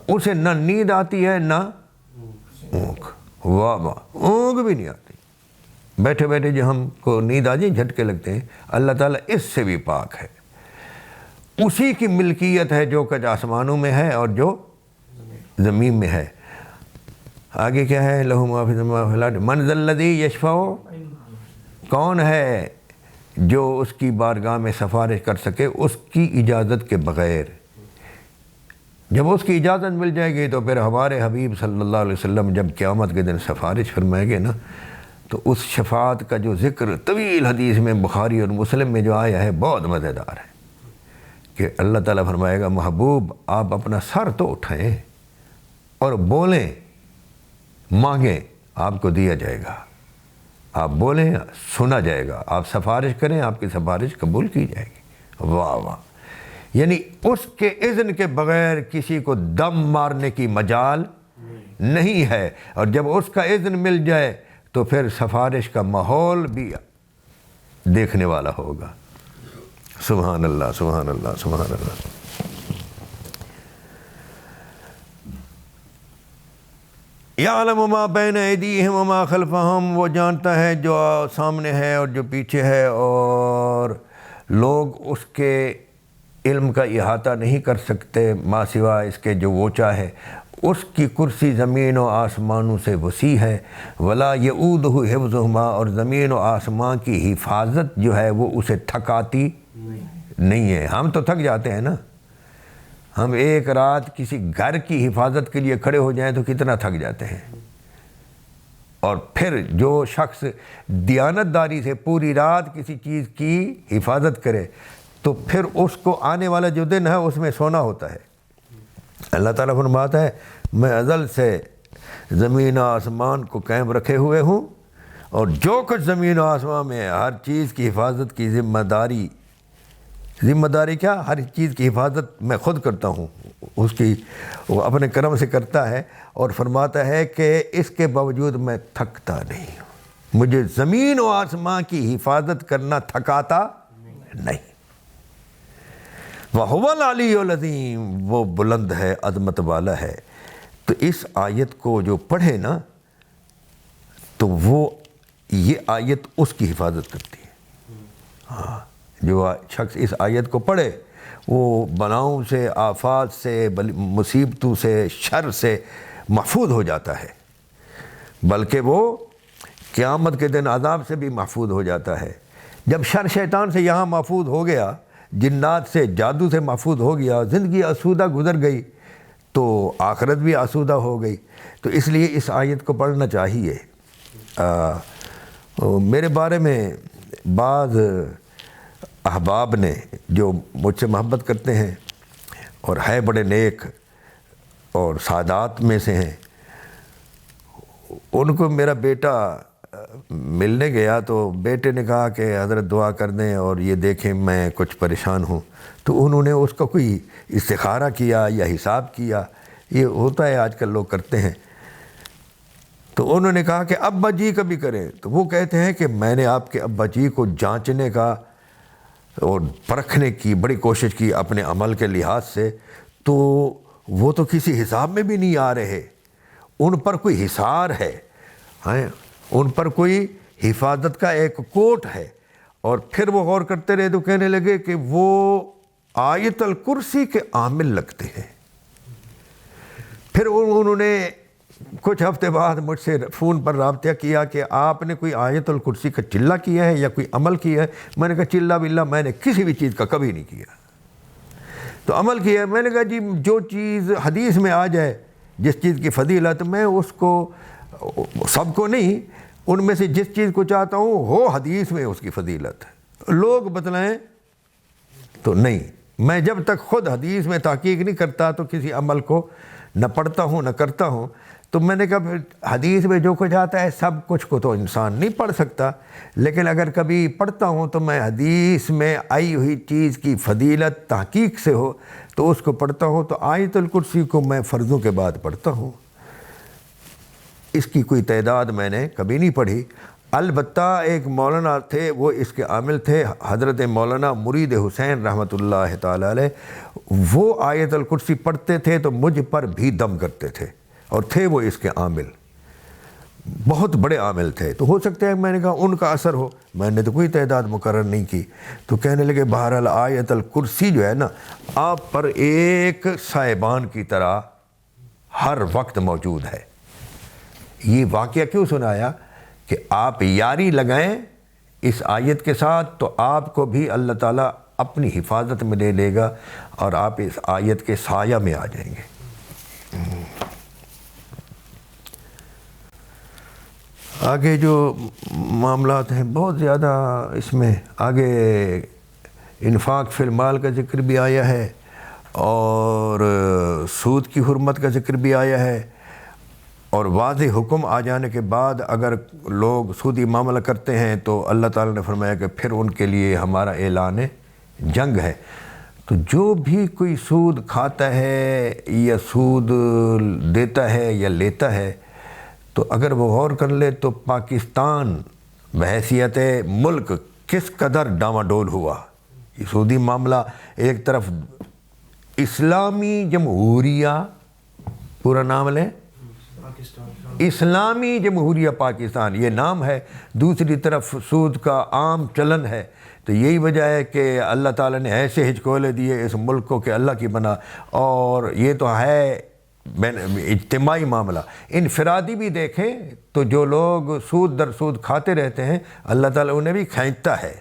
اسے نہ نیند آتی ہے نہ اونگ۔ واہ واہ، اونگ بھی نہیں آتی۔ بیٹھے بیٹھے جو ہم کو نیند آ جائے، جھٹکے لگتے ہیں، اللہ تعالیٰ اس سے بھی پاک ہے۔ اسی کی ملکیت ہے جو کچھ آسمانوں میں ہے اور جو زمین میں ہے۔ آگے کیا ہے؟ لہو ما فی السماوات وما فی الارض من ذا الذی یشفع، کون ہے جو اس کی بارگاہ میں سفارش کر سکے اس کی اجازت کے بغیر؟ جب اس کی اجازت مل جائے گی تو پھر ہمارے حبیب صلی اللہ علیہ وسلم جب قیامت کے دن سفارش فرمائیں گے نا، تو اس شفاعت کا جو ذکر طویل حدیث میں بخاری اور مسلم میں جو آیا ہے، بہت مزیدار ہے، کہ اللہ تعالیٰ فرمائے گا محبوب آپ اپنا سر تو اٹھائیں اور بولیں، مانگیں، آپ کو دیا جائے گا۔ آپ بولیں، سنا جائے گا۔ آپ سفارش کریں، آپ کی سفارش قبول کی جائے گی۔ واہ واہ، یعنی اس کے اذن کے بغیر کسی کو دم مارنے کی مجال نہیں ہے، اور جب اس کا اذن مل جائے تو پھر سفارش کا ماحول بھی دیکھنے والا ہوگا۔ سبحان اللہ، سبحان اللہ، سبحان اللہ۔ یعلم ما بین ایدیہم وما خلفہم، وہ جانتا ہے جو سامنے ہے اور جو پیچھے ہے، اور لوگ اس کے علم کا احاطہ نہیں کر سکتے ما سوا اس کے جو وہ چاہے۔ اس کی کرسی زمین و آسمانوں سے وسیع ہے، ولا یعودہ حفظہما، اور زمین و آسمان کی حفاظت جو ہے وہ اسے تھکاتی نہیں ہے۔ ہم تو تھک جاتے ہیں نا، ہم ایک رات کسی گھر کی حفاظت کے لیے کھڑے ہو جائیں تو کتنا تھک جاتے ہیں، اور پھر جو شخص دیانتداری سے پوری رات کسی چیز کی حفاظت کرے تو پھر اس کو آنے والا جو دن ہے اس میں سونا ہوتا ہے۔ اللہ تعالیٰ فرماتا ہے میں ازل سے زمین و آسمان کو قائم رکھے ہوئے ہوں، اور جو کچھ زمین و آسمان میں ہے ہر چیز کی حفاظت کی ذمہ داری کیا؟ ہر چیز کی حفاظت میں خود کرتا ہوں، اس کی وہ اپنے کرم سے کرتا ہے، اور فرماتا ہے کہ اس کے باوجود میں تھکتا نہیں ہوں، مجھے زمین و آسمان کی حفاظت کرنا تھکاتا نہیں۔ وَهُوَ الْعَلِيُّ الْعَظِيمُ، وہ بلند ہے، عظمت والا ہے۔ تو اس آیت کو جو پڑھے نا، تو وہ یہ آیت اس کی حفاظت کرتی ہے۔ ہاں، جو شخص اس آیت کو پڑھے وہ بلاؤں سے، آفات سے، مصیبتوں سے، شر سے محفوظ ہو جاتا ہے، بلکہ وہ قیامت کے دن عذاب سے بھی محفوظ ہو جاتا ہے۔ جب شر شیطان سے یہاں محفوظ ہو گیا، جنات سے، جادو سے محفوظ ہو گیا، زندگی آسودہ گزر گئی، تو آخرت بھی آسودہ ہو گئی۔ تو اس لیے اس آیت کو پڑھنا چاہیے۔ میرے بارے میں بعض احباب نے جو مجھ سے محبت کرتے ہیں اور ہے بڑے نیک اور سعادات میں سے ہیں، ان کو میرا بیٹا ملنے گیا تو بیٹے نے کہا کہ حضرت دعا کر دیں اور یہ دیکھیں میں کچھ پریشان ہوں، تو انہوں نے اس کا کوئی استخارہ کیا یا حساب کیا، یہ ہوتا ہے آج کل لوگ کرتے ہیں۔ تو انہوں نے کہا کہ ابا جی کا بھی کریں، تو وہ کہتے ہیں کہ میں نے آپ کے ابا جی کو جانچنے کا اور پرکھنے کی بڑی کوشش کی اپنے عمل کے لحاظ سے، تو وہ تو کسی حساب میں بھی نہیں آ رہے، ان پر کوئی حصار ہے، ان پر کوئی حفاظت کا ایک کوٹ ہے۔ اور پھر وہ غور کرتے رہے تو کہنے لگے کہ وہ آیت الکرسی کے عامل لگتے ہیں۔ پھر انہوں نے کچھ ہفتے بعد مجھ سے فون پر رابطہ کیا کہ آپ نے کوئی آیت الکرسی کا چلہ کیا ہے یا کوئی عمل کیا ہے؟ میں نے کہا چلہ باللہ میں نے کسی بھی چیز کا کبھی نہیں کیا، تو عمل کیا ہے۔ میں نے کہا جی جو چیز حدیث میں آ جائے، جس چیز کی فضیلت، میں اس کو، سب کو نہیں، ان میں سے جس چیز کو چاہتا ہوں ہو حدیث میں اس کی فضیلت، لوگ بتلائیں تو نہیں۔ میں جب تک خود حدیث میں تحقیق نہیں کرتا تو کسی عمل کو نہ پڑھتا ہوں نہ کرتا ہوں۔ تو میں نے کہا پھر حدیث میں جو کچھ آتا ہے سب کچھ کو تو انسان نہیں پڑھ سکتا، لیکن اگر کبھی پڑھتا ہوں تو میں حدیث میں آئی ہوئی چیز کی فضیلت تحقیق سے ہو تو اس کو پڑھتا ہوں۔ تو آیت الکرسی کو میں فرضوں کے بعد پڑھتا ہوں، اس کی کوئی تعداد میں نے کبھی نہیں پڑھی۔ البتہ ایک مولانا تھے، وہ اس کے عامل تھے، حضرت مولانا مرید حسین رحمۃ اللہ تعالی علیہ، وہ آیت الکرسی پڑھتے تھے تو مجھ پر بھی دم کرتے تھے، اور تھے وہ اس کے عامل، بہت بڑے عامل تھے۔ تو ہو سکتا ہے میں نے کہا ان کا اثر ہو، میں نے تو کوئی تعداد مقرر نہیں کی۔ تو کہنے لگے بہرحال آیت الکرسی جو ہے نا آپ پر ایک سائبان کی طرح ہر وقت موجود ہے۔ یہ واقعہ کیوں سنایا کہ آپ یاری لگائیں اس آیت کے ساتھ تو آپ کو بھی اللہ تعالیٰ اپنی حفاظت میں لے لے گا اور آپ اس آیت کے سایہ میں آ جائیں گے۔ آگے جو معاملات ہیں بہت زیادہ، اس میں آگے انفاق فی المال کا ذکر بھی آیا ہے، اور سود کی حرمت کا ذکر بھی آیا ہے، اور واضح حکم آ جانے کے بعد اگر لوگ سودی معاملہ کرتے ہیں تو اللہ تعالیٰ نے فرمایا کہ پھر ان کے لیے ہمارا اعلان جنگ ہے۔ تو جو بھی کوئی سود کھاتا ہے یا سود دیتا ہے یا لیتا ہے، تو اگر وہ غور کر لے تو پاکستان بحیثیت ملک کس قدر ڈاواڈول ہوا۔ یہ سودی معاملہ ایک طرف اسلامی جمہوریہ، پورا نام لیں، اسلامی جمہوریہ پاکستان یہ نام ہے، دوسری طرف سود کا عام چلن ہے۔ تو یہی وجہ ہے کہ اللہ تعالیٰ نے ایسے ہچکولے دیے اس ملک کو کہ اللہ کی بنا، اور یہ تو ہے اجتماعی معاملہ۔ انفرادی بھی دیکھیں تو جو لوگ سود در سود کھاتے رہتے ہیں اللہ تعالیٰ انہیں بھی کھینچتا ہے،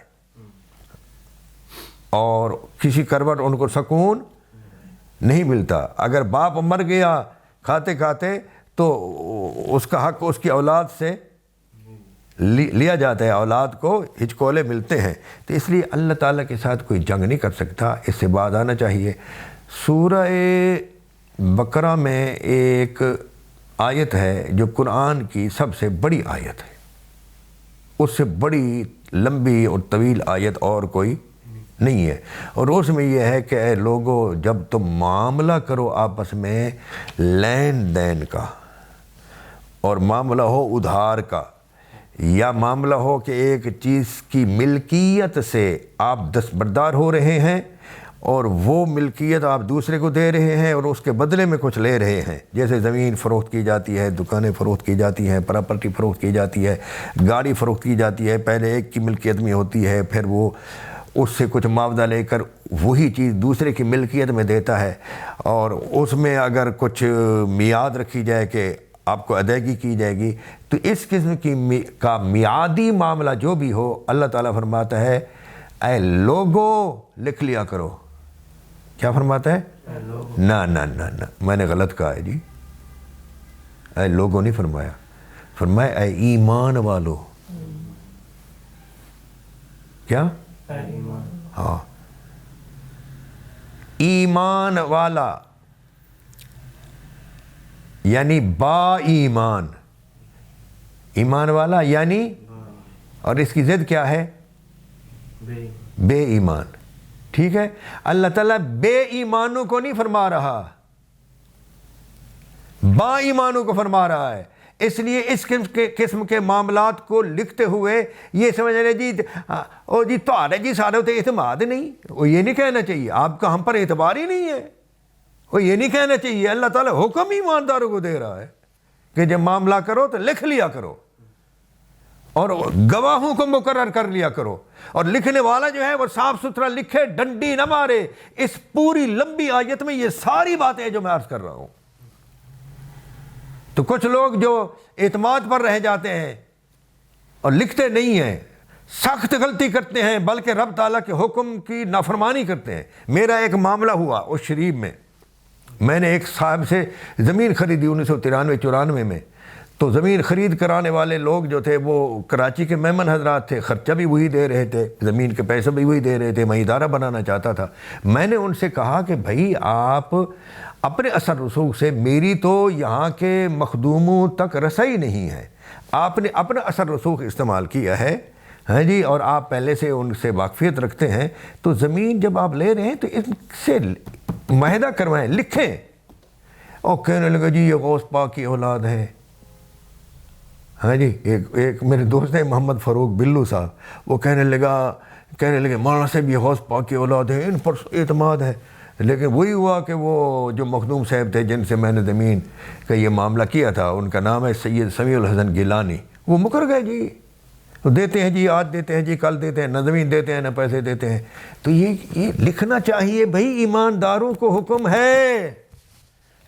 اور کسی کروٹ ان کو سکون نہیں ملتا۔ اگر باپ مر گیا کھاتے کھاتے تو اس کا حق اس کی اولاد سے لیا جاتا ہے، اولاد کو ہچکولے ملتے ہیں۔ تو اس لیے اللہ تعالیٰ کے ساتھ کوئی جنگ نہیں کر سکتا، اس سے بعد آنا چاہیے۔ سورہ بقرہ میں ایک آیت ہے جو قرآن کی سب سے بڑی آیت ہے، اس سے بڑی لمبی اور طویل آیت اور کوئی نہیں ہے، اور اس میں یہ ہے کہ اے لوگو جب تم معاملہ کرو آپس میں لین دین کا، اور معاملہ ہو ادھار کا، یا معاملہ ہو کہ ایک چیز کی ملکیت سے آپ دستبردار ہو رہے ہیں اور وہ ملکیت آپ دوسرے کو دے رہے ہیں اور اس کے بدلے میں کچھ لے رہے ہیں، جیسے زمین فروخت کی جاتی ہے، دکانیں فروخت کی جاتی ہیں، پراپرٹی فروخت کی جاتی ہے، گاڑی فروخت کی جاتی ہے، پہلے ایک کی ملکیت میں ہوتی ہے، پھر وہ اس سے کچھ معاوضہ لے کر وہی چیز دوسرے کی ملکیت میں دیتا ہے، اور اس میں اگر کچھ میعاد رکھی جائے کہ آپ کو ادائیگی کی جائے گی، تو اس قسم کی کا میعادی معاملہ جو بھی ہو اللہ تعالیٰ فرماتا ہے اے لوگو لکھ لیا کرو۔ کیا فرماتا ہے؟ نہ نہ نہ نہ، میں نے غلط کہا ہے جی، اے لوگو نہیں فرمایا، فرمایا اے ایمان والو۔ کیا؟ ہاں، ایمان والا یعنی با ایمان، ایمان والا یعنی، اور اس کی ضد کیا ہے؟ بے ایمان۔ ٹھیک ہے، اللہ تعالیٰ بے ایمانوں کو نہیں فرما رہا، با ایمانوں کو فرما رہا ہے۔ اس لیے اس قسم کے معاملات کو لکھتے ہوئے یہ سمجھ رہے جی او جی تہارے جی سارے ہوتے اعتماد نہیں، وہ یہ نہیں کہنا چاہیے آپ کا ہم پر اعتبار ہی نہیں ہے، وہ یہ نہیں کہنا چاہیے۔ اللہ تعالیٰ حکم ہی ایمانداروں کو دے رہا ہے کہ جب معاملہ کرو تو لکھ لیا کرو اور گواہوں کو مقرر کر لیا کرو، اور لکھنے والا جو ہے وہ صاف ستھرا لکھے، ڈنڈی نہ مارے۔ اس پوری لمبی آیت میں یہ ساری باتیں جو میں عرض کر رہا ہوں۔ تو کچھ لوگ جو اعتماد پر رہ جاتے ہیں اور لکھتے نہیں ہیں، سخت غلطی کرتے ہیں، بلکہ رب تعالیٰ کے حکم کی نافرمانی کرتے ہیں۔ میرا ایک معاملہ ہوا اس شریف میں نے ایک صاحب سے زمین خریدی 1993-94 میں، تو زمین خرید کرانے والے لوگ جو تھے وہ کراچی کے مہمان حضرات تھے، خرچہ بھی وہی دے رہے تھے، زمین کے پیسے بھی وہی دے رہے تھے، میں ادارہ بنانا چاہتا تھا۔ میں نے ان سے کہا کہ بھائی آپ اپنے اثر رسوخ سے، میری تو یہاں کے مخدوموں تک رسائی نہیں ہے، آپ نے اپنا اثر رسوخ استعمال کیا ہے، ہاں جی، اور آپ پہلے سے ان سے واقفیت رکھتے ہیں، تو زمین جب آپ لے رہے ہیں تو ان سے معاہدہ کروائیں، لکھیں۔ اور کہنے لگا جی یہ غوث پاک کی اولاد ہے۔ ہاں جی، ایک میرے دوست ہیں محمد فاروق بلو صاحب، وہ کہنے لگے مولانا صاحب یہ غوث پاک کی اولاد ہے، ان پر اعتماد ہے۔ لیکن وہی ہوا کہ وہ جو مخدوم صاحب تھے جن سے میں نے زمین کا یہ معاملہ کیا تھا، ان کا نام ہے سید سمیع الحسن گیلانی، وہ مکر گئے جی، دیتے ہیں جی، آج دیتے ہیں جی، کل دیتے ہیں، نہ زمین دیتے ہیں نہ پیسے دیتے ہیں۔ تو یہ لکھنا چاہیے بھائی، ایمانداروں کو حکم ہے،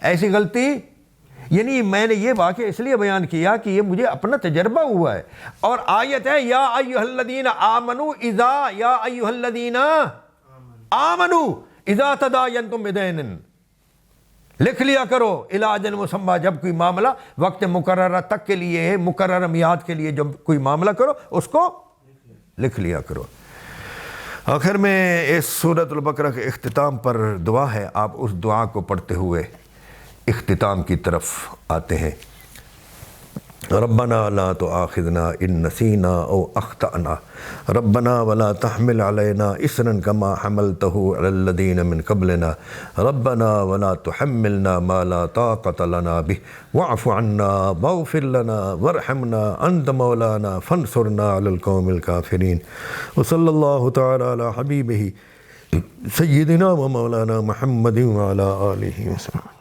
ایسی غلطی یعنی میں نے یہ واقعہ اس لیے بیان کیا کہ یہ مجھے اپنا تجربہ ہوا ہے۔ اور آیت ہے یا ایھا الذین آمنوا اذا، یا ایھا الذین آمنوا اذا تداینتم بدین، لکھ لیا کرو الی اجل مسمى، جب کوئی معاملہ وقت مقررہ تک کے لیے، مقررہ میعاد کے لیے جب کوئی معاملہ کرو اس کو لکھ لیا کرو۔ آخر میں اس سورۃ البقرہ کے اختتام پر دعا ہے، آپ اس دعا کو پڑھتے ہوئے اختتام کی طرف آتے ہیں۔ ربنا لا تؤاخذنا ان نسینا او اخطأنا ربنا ولا تحمل علينا اصرا كما حملته على الذين من قبلنا ربنا ولا تحملنا ما لا طاقة لنا به واعف عنا واغفر لنا وارحمنا انت مولانا فانصرنا على القوم الكافرين وصلى الله تعالى على حبيبه سيدنا ومولانا محمد وعلى آله وسلم۔